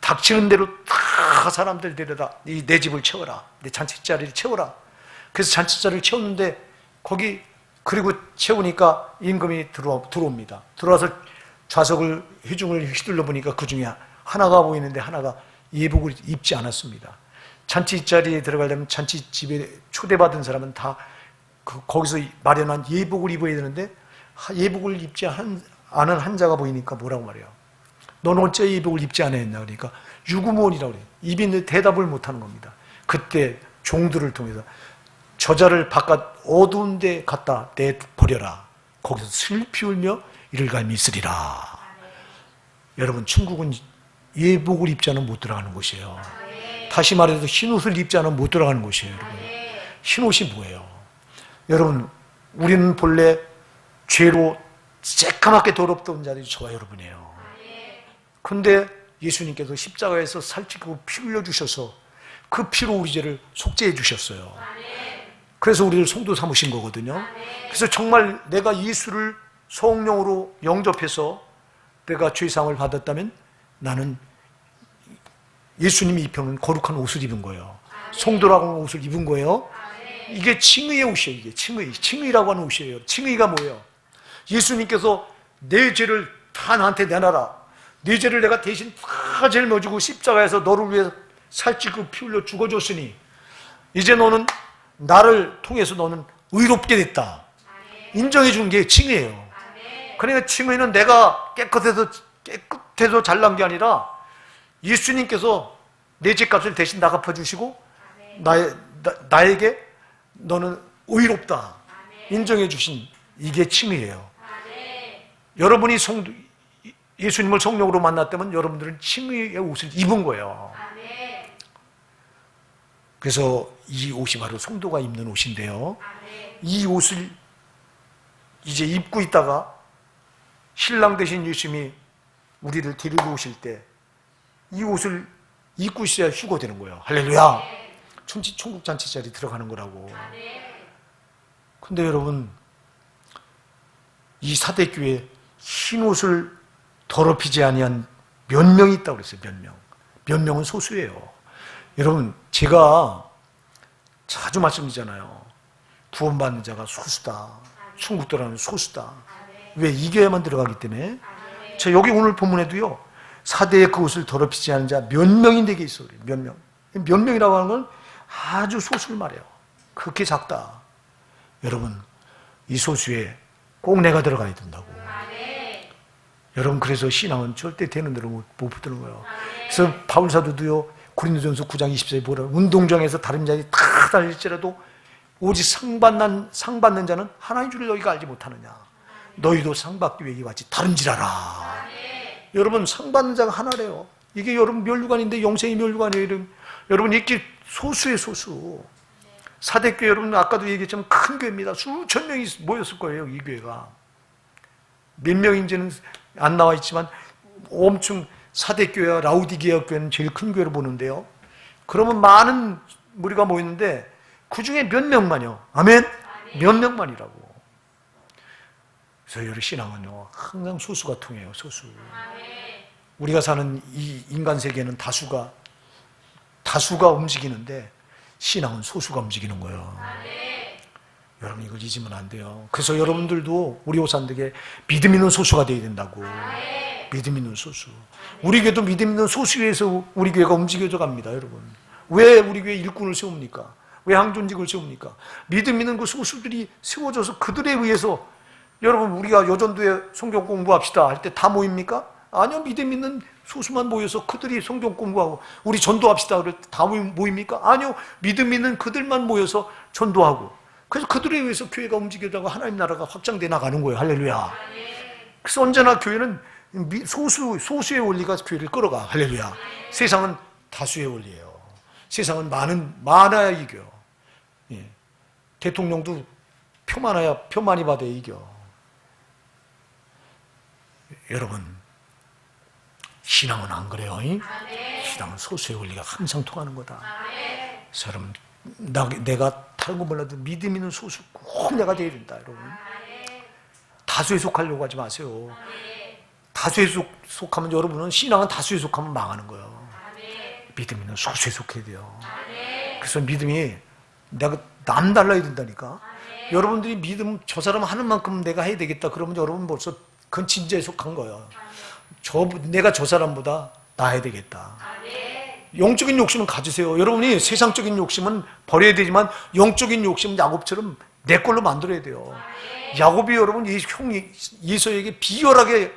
닥치는 대로 다 사람들 데려다 내 집을 채워라, 내 잔치자리를 채워라. 그래서 잔치자리를 채웠는데 거기 그리고 채우니까 임금이 들어옵니다. 들어와서 좌석을 회중을 휘둘러 보니까 그 중에 하나가 보이는데 하나가 예복을 입지 않았습니다. 잔치자리에 들어가려면 잔치집에 초대받은 사람은 다 거기서 마련한 예복을 입어야 되는데 예복을 입지 않은 한 자가 보이니까 뭐라고 말해요? 너는 어째 예복을 입지 않았나? 그러니까 유구무원이라고 그래요. 입이 있는데 대답을 못하는 겁니다. 그때 종들을 통해서 저자를 바깥 어두운 데 갖다 내버려라. 거기서 슬피 울며 이를 갈미 있으리라. 여러분 천국은 예복을 입지 않으면 못 들어가는 곳이에요. 다시 말해서 흰옷을 입지 않으면 못 들어가는 곳이에요. 여러분 흰옷이 뭐예요? 여러분 우리는 본래 죄로 새까맣게 더럽던 자들이 저와 여러분이에요. 근데 예수님께서 십자가에서 살찌고 피 흘려주셔서 그 피로 우리 죄를 속죄해 주셨어요. 그래서 우리를 성도 삼으신 거거든요. 그래서 정말 내가 예수를 성령으로 영접해서 내가 죄사함을 받았다면 나는 예수님이 입혀놓은 거룩한 옷을 입은 거예요. 성도라고 하는 옷을 입은 거예요. 이게 칭의의 옷이에요. 이게 칭의라고 하는 옷이에요. 칭의가 뭐예요? 예수님께서 내 죄를 다 나한테 내놔라, 네 죄를 내가 대신 다 짊어지고 십자가에서 너를 위해 살찌고 피 흘려 죽어줬으니 이제 너는 나를 통해서 너는 의롭게 됐다, 인정해 준 게 칭의예요. 그러니까 칭의는 내가 깨끗해서 잘난 게 아니라 예수님께서 내 죄값을 대신 다 갚아주시고 나에게 너는 의롭다 인정해 주신, 이게 칭의예요. 여러분이 예수님을 성령으로 만났다면 여러분들은 칭의의 옷을 입은 거예요. 그래서 이 옷이 바로 성도가 입는 옷인데요, 이 옷을 이제 입고 있다가 신랑 되신 예수님이 우리를 데리고 오실 때 이 옷을 입고 있어야 휴거되는 거예요. 할렐루야. 천국 잔치자리 들어가는 거라고. 근데 여러분 이 사대교회에 흰 옷을 더럽히지 아니한 몇 명이 있다고 그랬어요. 몇 명은 소수예요. 여러분 제가 자주 말씀드리잖아요. 구원받는 자가 소수다, 천국 들어가는 소수다. 왜? 이 교회만 들어가기 때문에. 자, 여기 오늘 본문에도요, 사대의 그 옷을 더럽히지 않은 자 몇 명이 내게 있어. 몇 명. 몇 명이라고 하는 건 아주 소수를 말해요. 그렇게 작다. 여러분 이 소수에 꼭 내가 들어가야 된다고. 여러분 그래서 신앙은 절대 되는 대로 못 붙드는 거예요. 그래서 바울 사도도요, 고린도전서 9장 24절에 보라, 운동장에서 다른 자들이 다 달릴지라도 오직 상 받는 자는 하나인 줄 너희가 알지 못하느냐. 너희도 상 받기 위해 이와 같이 다름질하라. 여러분 상 받는 자가 하나래요. 이게 여러분 멸류관인데 영생이 멸류관이에요. 여러분 이렇게 소수의 소수. 사대교회 여러분 아까도 얘기했지만 큰 교회입니다. 수천 명이 모였을 거예요. 이 교회가 몇 명인지는 안 나와 있지만 엄청 사대교회와 라우디게아 교회는 제일 큰 교회로 보는데요. 그러면 많은 무리가 모였는데 그 중에 몇 명만요. 아멘? 몇 명만이라고. 그래서 여러분 신앙은요 항상 소수가 통해요. 소수. 우리가 사는 이 인간 세계는 다수가 움직이는데 신앙은 소수가 움직이는 거예요. 여러분 이걸 잊으면 안 돼요. 그래서 여러분들도 우리 오산들에게 믿음 있는 소수가 되어야 된다고. 믿음 있는 소수. 우리 교회도 믿음 있는 소수에 의해서 우리 교회가 움직여져 갑니다. 여러분 왜 우리 교회 일꾼을 세웁니까? 왜 항존직을 세웁니까? 믿음 있는 그 소수들이 세워져서 그들에 의해서 여러분 우리가 여전도에 성경 공부합시다 할 때 다 모입니까? 아니요. 믿음 있는 소수만 모여서 그들이 성경 공부하고 우리 전도합시다 그럴 때 다 모입니까? 아니요. 믿음 있는 그들만 모여서 전도하고 그래서 그들에 의해서 교회가 움직여다가 하나님 나라가 확장돼 나가는 거예요. 할렐루야. 그래서 언제나 교회는 소수의 원리가 교회를 끌어가. 할렐루야. 세상은 다수의 원리예요. 세상은 많아야 이겨. 예. 대통령도 표 많이 받아야 이겨. 여러분 신앙은 안 그래요. 신앙은 소수의 원리가 항상 통하는 거다. 그래서 여러분 내가 다른 거 몰라도 믿음 있는 소수 꼭 내가 돼야 된다. 여러분 다수에 속하려고 하지 마세요. 다수에 속하면 여러분은 신앙은 다수에 속하면 망하는 거예요. 믿음 있는 소수에 속해야 돼요. 그래서 믿음이 내가 남달라야 된다니까. 여러분들이 믿음 저 사람 하는 만큼 내가 해야 되겠다 그러면 여러분 벌써 그건 진짜에 속한 거예요. 내가 저 사람보다 나아야 되겠다. 영적인 욕심은 가지세요. 여러분이 세상적인 욕심은 버려야 되지만 영적인 욕심은 야곱처럼 내 걸로 만들어야 돼요. 야곱이 여러분 이 형이 이소에게 비열하게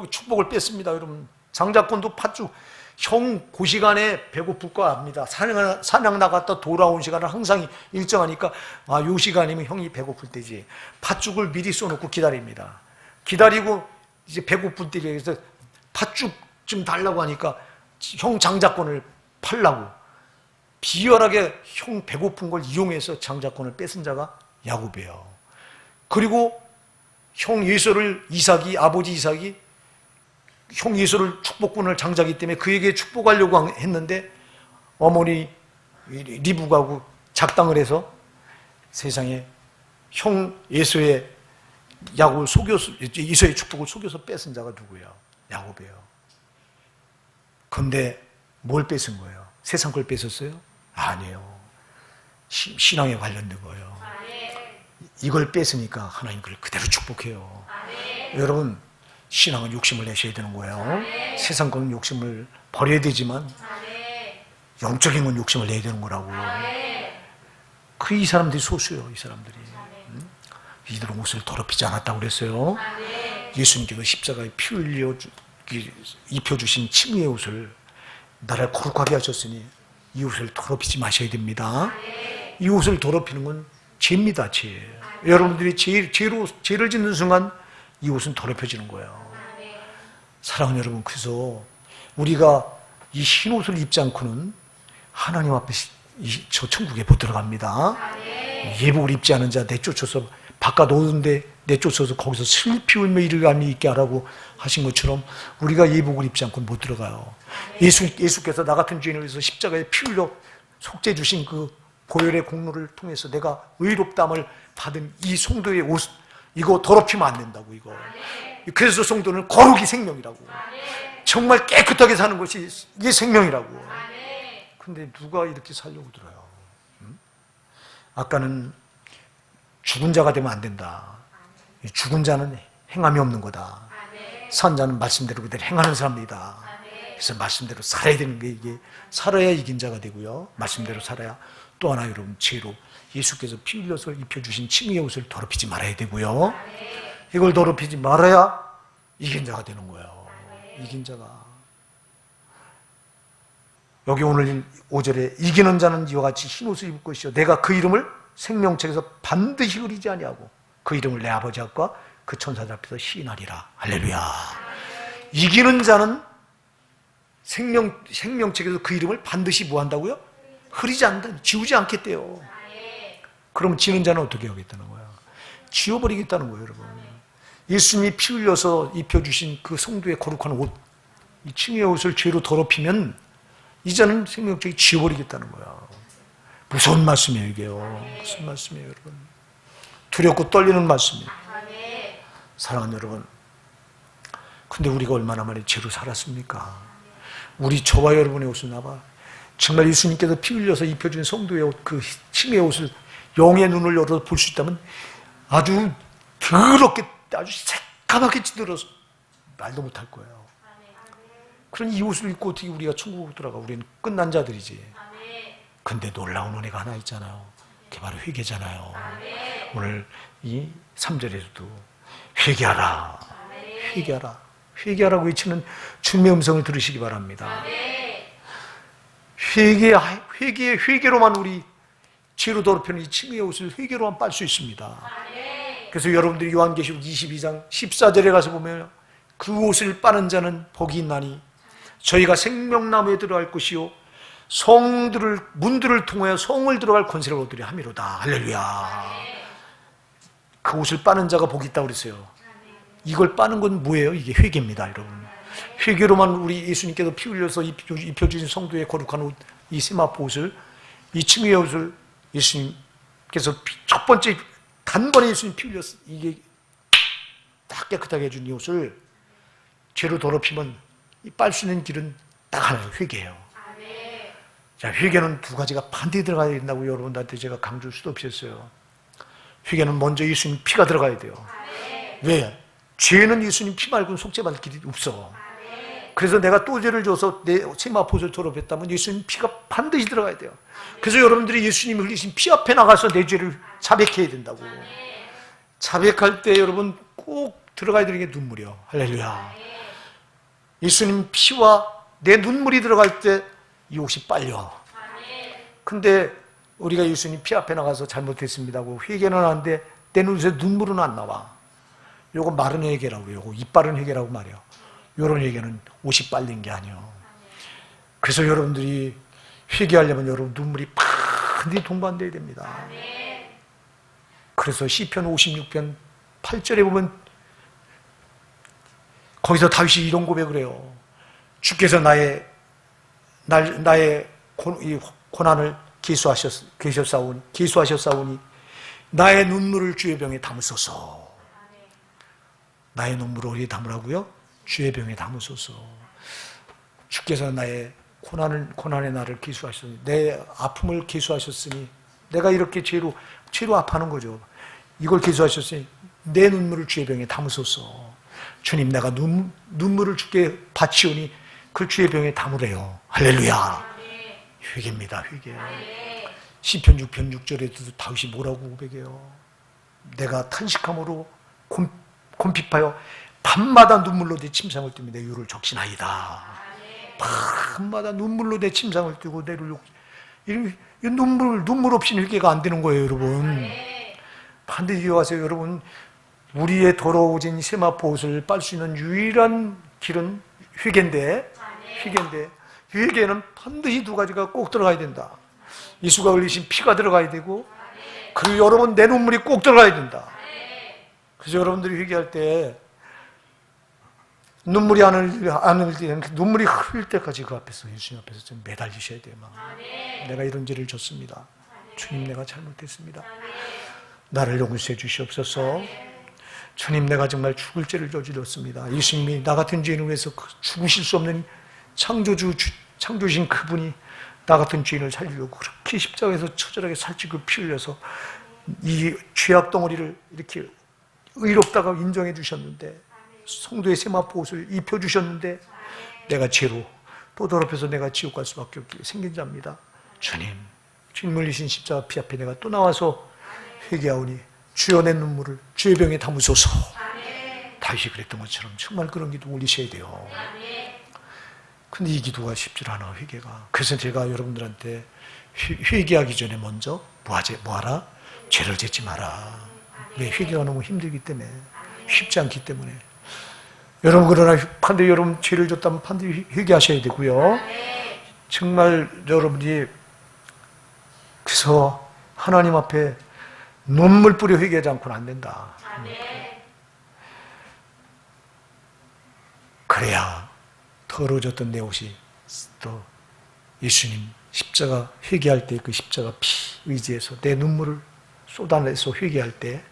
축복을 뺐습니다. 여러분 장자권도 팥죽 형 그 시간에 배고플 거 압니다. 사냥 나갔다 돌아온 시간은 항상 일정하니까 요 시간이면 형이 배고플 때지. 팥죽을 미리 써놓고 기다립니다. 기다리고 이제 배고플 때에 해서 팥죽 좀 달라고 하니까 형 장자권을 팔라고 비열하게 형 배고픈 걸 이용해서 장자권을 뺏은 자가 야곱이에요. 그리고 형 예서를 아버지 이삭이 형 예서를 축복권을 장자기 때문에 그에게 축복하려고 했는데 어머니 리브가하고 작당을 해서 세상에 형 예서의 야곱을 속여서 이서의 축복을 속여서 뺏은 자가 누구예요? 야곱이에요. 그런데 뭘 뺏은 거예요? 세상 걸 뺏었어요? 아니에요. 신앙에 관련된 거예요. 이걸 뺏으니까 하나님 그걸 그대로 축복해요. 여러분 신앙은 욕심을 내셔야 되는 거예요. 세상 거는 욕심을 버려야 되지만 영적인 건 욕심을 내야 되는 거라고. 이 사람들이 소수예요. 이 사람들이. 이들은 옷을 더럽히지 않았다고 그랬어요. 예수님께서 십자가에 피 흘려 입혀주신 칭의의 옷을 나를 거룩하게 하셨으니 이 옷을 더럽히지 마셔야 됩니다. 이 옷을 더럽히는 건 죄입니다. 죄. 여러분들이 죄를 짓는 순간 이 옷은 더럽혀지는 거예요. 사랑하는 여러분, 그래서 우리가 이 흰 옷을 입지 않고는 하나님 앞에 저 천국에 못 들어갑니다. 예복을 입지 않은 자 내쫓아서 바깥 오는데 내쫓아서 거기서 슬피 울며 이를 감히 있게 하라고 하신 것처럼 우리가 예복을 입지 않고는 못 들어가요. 예수께서 나 같은 죄인을 위해서 십자가에 피 흘려 속죄 주신 그 보혈의 공로를 통해서 내가 의롭다함을 받은 이 성도의 옷, 이거 더럽히면 안 된다고. 이거. 그래서 성도는 거룩이 생명이라고. 정말 깨끗하게 사는 것이 이게 생명이라고. 근데 누가 이렇게 살려고 들어요? 아까는 죽은 자가 되면 안 된다. 죽은 자는 행함이 없는 거다. 산 자는 말씀대로 그대로 행하는 사람들이다. 그래서 말씀대로 살아야 되는 게 이게 살아야 이긴 자가 되고요. 말씀대로 살아야 또 하나 여러분 죄로 예수께서 피 흘려서 입혀주신 칭의의 옷을 더럽히지 말아야 되고요. 이걸 더럽히지 말아야 이긴 자가 되는 거예요. 이긴 자가. 여기 오늘 5절에 이기는 자는 이와 같이 흰 옷을 입을 것이요 내가 그 이름을 생명책에서 반드시 흐리지 아니하고 그 이름을 내 아버지 앞과 그 천사들 앞에서 시인하리라. 할렐루야. 이기는 자는 생명책에서 그 이름을 반드시 뭐 한다고요? 흐리지 않는다. 지우지 않겠대요. 그럼 지는 자는 어떻게 하겠다는 거야? 지워버리겠다는 거예요, 여러분. 예수님이 피 흘려서 입혀주신 그 성도의 거룩한 옷, 이 칭의의 옷을 죄로 더럽히면 이제는 생명적이 지워버리겠다는 거야. 무서운 말씀이에요, 이게요. 무슨 말씀이에요, 여러분? 두렵고 떨리는 말씀이에요. 사랑하는 여러분, 근데 우리가 얼마나 많이 죄로 살았습니까? 우리 저와 여러분의 옷을 나봐. 정말 예수님께서 피 흘려서 입혀준 성도의 옷, 그 칭의의 옷을 영의 눈을 열어 볼 수 있다면 아주 더럽게, 아주 새까맣게 찌들어서 말도 못할 거예요. 그런 이 옷을 입고 어떻게 우리가 천국으로 들어가? 우리는 끝난 자들이지. 근데 놀라운 은혜가 하나 있잖아요. 그게 바로 회개잖아요. 오늘 이 3절에서도 회개하라, 회개하라, 회개하라고 외치는 주님의 음성을 들으시기 바랍니다. 회개로만 우리 죄로 더럽히는 이 칭의의 옷을 회개로만 빨 수 있습니다. 그래서 여러분들이 요한계시록 22장 14절에 가서 보면 그 옷을 빠는 자는 복이 있나니 저희가 생명나무에 들어갈 것이요 문들을 통하여 성을 들어갈 권세를 얻으려 함이로다. 할렐루야. 그 옷을 빠는 자가 복이 있다고 그랬어요. 이걸 빠는 건 뭐예요? 이게 회개입니다, 여러분. 회개로만 우리 예수님께서 피 흘려서 입혀주신 성도의 거룩한 옷, 이 세마포 옷을, 이 칭의의 옷을 예수님께서 첫 번째 단번에 예수님 피 흘렸어. 이게 딱 깨끗하게 해준 이 옷을 죄로 더럽히면 빨 수 있는 길은 딱 하나예요. 회개예요. 자, 회개는 두 가지가 반드시 들어가야 된다고 여러분들한테 제가 강조할 수도 없었어요. 회개는 먼저 예수님 피가 들어가야 돼요. 왜? 죄는 예수님 피 말고는 속죄받을 길이 없어. 그래서 내가 또 죄를 줘서 내 세마포를 더럽혔다면 예수님 피가 반드시 들어가야 돼요. 그래서 여러분들이 예수님이 흘리신 피 앞에 나가서 내 죄를 자백해야 된다고. 자백할 때 여러분 꼭 들어가야 되는 게 눈물이요. 할렐루야. 예수님 피와 내 눈물이 들어갈 때 이 옷이 빨려. 근데 우리가 예수님 피 앞에 나가서 잘못했습니다고 회개는 하는데 내 눈에서 눈물은 안 나와. 요거 마른 회개라고, 요거 이빨은 회개라고 말이에요. 요런 회개는 옷이 빨린 게 아니에요. 그래서 여러분들이 회개하려면 여러분 눈물이 반드시 동반돼야 됩니다. 그래서 시편 56편 8절에 보면 거기서 다윗이 이런 고백을 해요. 주께서 나의 고난을 계수하셨사오니 나의 눈물을 주의 병에 담으소서. 나의 눈물을 어디에 담으라고요? 주의 병에 담으소서. 주께서 나의 고난의 날을 계수하셨으니, 내 아픔을 계수하셨으니, 내가 이렇게 죄로 아파하는 거죠. 이걸 계수하셨으니 내 눈물을 주의 병에 담으소서. 주님, 내가 눈물을 주께 바치오니 그걸 주의 병에 담으래요. 할렐루야. 회개입니다, 회개. 시편 6편 6절에도 다윗이 뭐라고 고백해요? 내가 탄식함으로 곰핍하여 밤마다 눈물로 내 침상을 띠며 내 유를 적신하이다. 밤마다 눈물로 내 침상을 띠고 내 유를 눈물 없이는 회개가 안 되는 거예요, 여러분. 반드시 기억하세요, 여러분. 우리의 더러워진 세마포 옷을 빨 수 있는 유일한 길은 회개인데 회개는 반드시 두 가지가 꼭 들어가야 된다. 예수가 흘리신 피가 들어가야 되고, 그리고 여러분 내 눈물이 꼭 들어가야 된다. 그래서 여러분들이 회개할 때 눈물이 눈물이 흐를 때까지 그 앞에서, 예수님 앞에서 좀 매달리셔야 돼요. 내가 이런 죄를 졌습니다. 주님, 내가 잘못했습니다. 나를 용서해 주시옵소서. 주님, 내가 정말 죽을 죄를 저질렀습니다. 예수님이 나 같은 죄인을 위해서 죽으실 수 없는 창조주신 그분이 나 같은 죄인을 살리려고 그렇게 십자가에서 처절하게 살찌고 피 흘려서 이 죄악 덩어리를 이렇게 의롭다고 인정해 주셨는데, 성도의 세마포 옷을 입혀주셨는데 내가 죄로 또 더럽혀서 내가 지옥 갈 수밖에 없게 생긴 자입니다. 주님 흘리신 십자가 피 앞에 내가 또 나와서 회개하오니 주여 내 눈물을 주의 병에 담으소서. 다윗이 그랬던 것처럼 정말 그런 기도 올리셔야 돼요. 근데 이 기도가 쉽지 않아, 회개가. 그래서 제가 여러분들한테 회개하기 전에 먼저 뭐하라? 죄를 짓지 마라. 왜? 회개가 너무 힘들기 때문에, 쉽지 않기 때문에. 여러분, 그러나 반드시 여러분 죄를 졌다면 반드시 회개하셔야 되고요. 정말 여러분이 그래서 하나님 앞에 눈물 뿌려 회개하지 않고는 안 된다. 그래야 더러워졌던 내 옷이 또 예수님 십자가 회개할 때 그 십자가 피 의지해서 내 눈물을 쏟아내서 회개할 때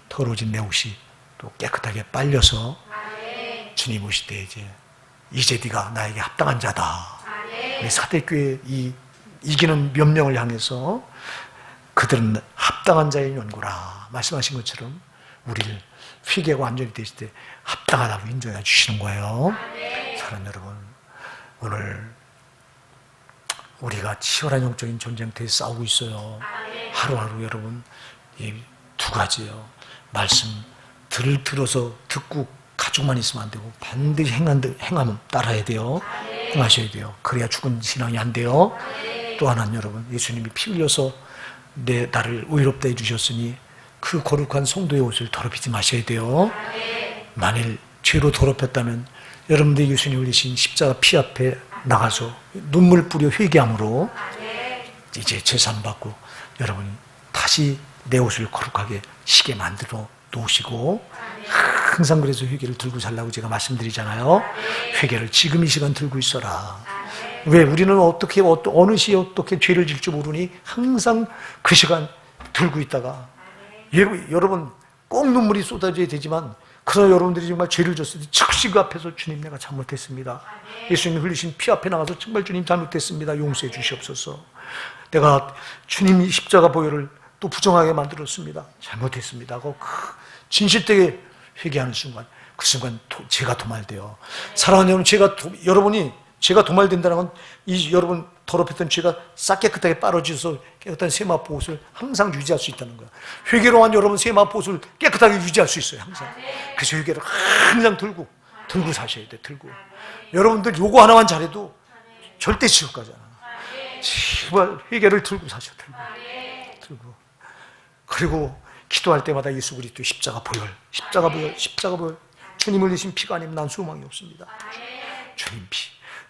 더러워진 내 옷이 또 깨끗하게 빨려서 주님 오실 때 이제 네가 나에게 합당한 자다. 우리 사대교회 이 이기는 명령을 향해서 그들은 합당한 자의 연고라 말씀하신 것처럼 우리를 회개가 완전히 되실 때 합당하다고 인정해 주시는 거예요. 사랑하는 여러분, 오늘 우리가 치열한 영적인 전쟁터에 싸우고 있어요. 하루하루 여러분 이 두 가지예요. 말씀 들어서 듣고 가족만 있으면 안 되고 반드시 행하면 따라야 돼요. 행하셔야 돼요. 그래야 죽은 신앙이 안 돼요. 또 하나는 여러분, 예수님이 피 흘려서 나를 의롭다 해주셨으니 그 거룩한 성도의 옷을 더럽히지 마셔야 돼요. 만일 죄로 더럽혔다면 여러분들이 예수님 흘리신 십자가 피 앞에 나가서 눈물 뿌려 회개함으로 이제 제산 받고 여러분이 다시 내 옷을 거룩하게 시게 만들어 놓으시고 항상 그래서 회개를 들고 살라고 제가 말씀드리잖아요. 회개를 지금 이 시간 들고 있어라. 왜? 우리는 어떻게 어느 시에 어떻게 죄를 질지 모르니 항상 그 시간 들고 있다가 여러분 꼭 눈물이 쏟아져야 되지만 그러나 여러분들이 정말 죄를 졌을 때 즉시 그 앞에서 주님 내가 잘못했습니다. 예수님이 흘리신 피 앞에 나가서 정말 주님 잘못했습니다. 용서해 주시옵소서. 내가 주님이 십자가 보혈을 또 부정하게 만들었습니다. 잘못했습니다 하고 진실되게 회개하는 순간 그 순간 죄가 도말돼요. 사랑하는 여러분, 여러분이 죄가 도말된다는 건 여러분 더럽혔던 죄가 싹 깨끗하게 빨아져서 깨끗한 세마포 옷을 항상 유지할 수 있다는 거예요. 회개로 한 여러분 세마포 옷을 깨끗하게 유지할 수 있어요. 항상. 그래서 회개를 항상 들고 사셔야 돼. 들고. 여러분들 요거 하나만 잘해도 절대 지옥 가잖아. 제발 회개를 들고 사셔. 들고. 그리고 기도할 때마다 예수 그리스도의 십자가 보혈. 주님 흘리신 피가 아니면 난 소망이 없습니다.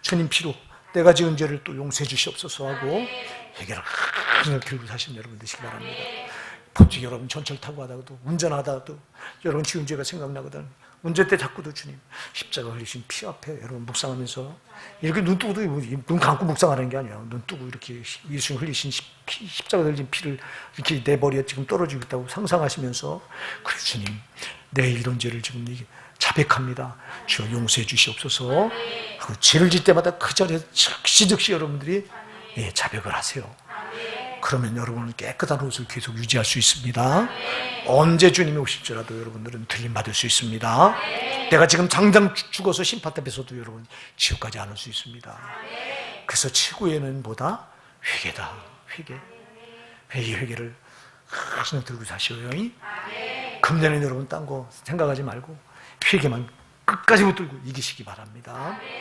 주님 피로 내가 지은 죄를 또 용서해 주시옵소서 하고 회개를 항상 들고 사시는 여러분 되시기 바랍니다. 보통 여러분 전철 타고 가다가도 운전하다가도 여러분 지은 죄가 생각나거든. 운전 때 자꾸도 주님 십자가 흘리신 피 앞에 여러분 묵상하면서 이렇게 눈 뜨고도 눈 감고 묵상하는 게 아니야. 눈 뜨고 이렇게 예수님 흘리신 십자가 흘린 피를 이렇게 내 머리에 지금 떨어지고 있다고 상상하시면서 그래 주님 내 이런 죄를 지금 자백합니다. 주여 용서해 주시옵소서 하고 죄를 짓 때마다 그 자리에서 즉시 여러분들이 자백을 하세요. 그러면 여러분은 깨끗한 옷을 계속 유지할 수 있습니다. 언제 주님이 오실지라도 여러분들은 틀림받을 수 있습니다. 내가 지금 당장 죽어서 심판대 앞에서도 여러분 지옥 가지 않을 수 있습니다. 그래서 최고에는 뭐다? 회개다. 회개를 항상 들고 사시오요. 금년에 여러분 딴 거 생각하지 말고 회개만 끝까지 붙들고 이기시기 바랍니다.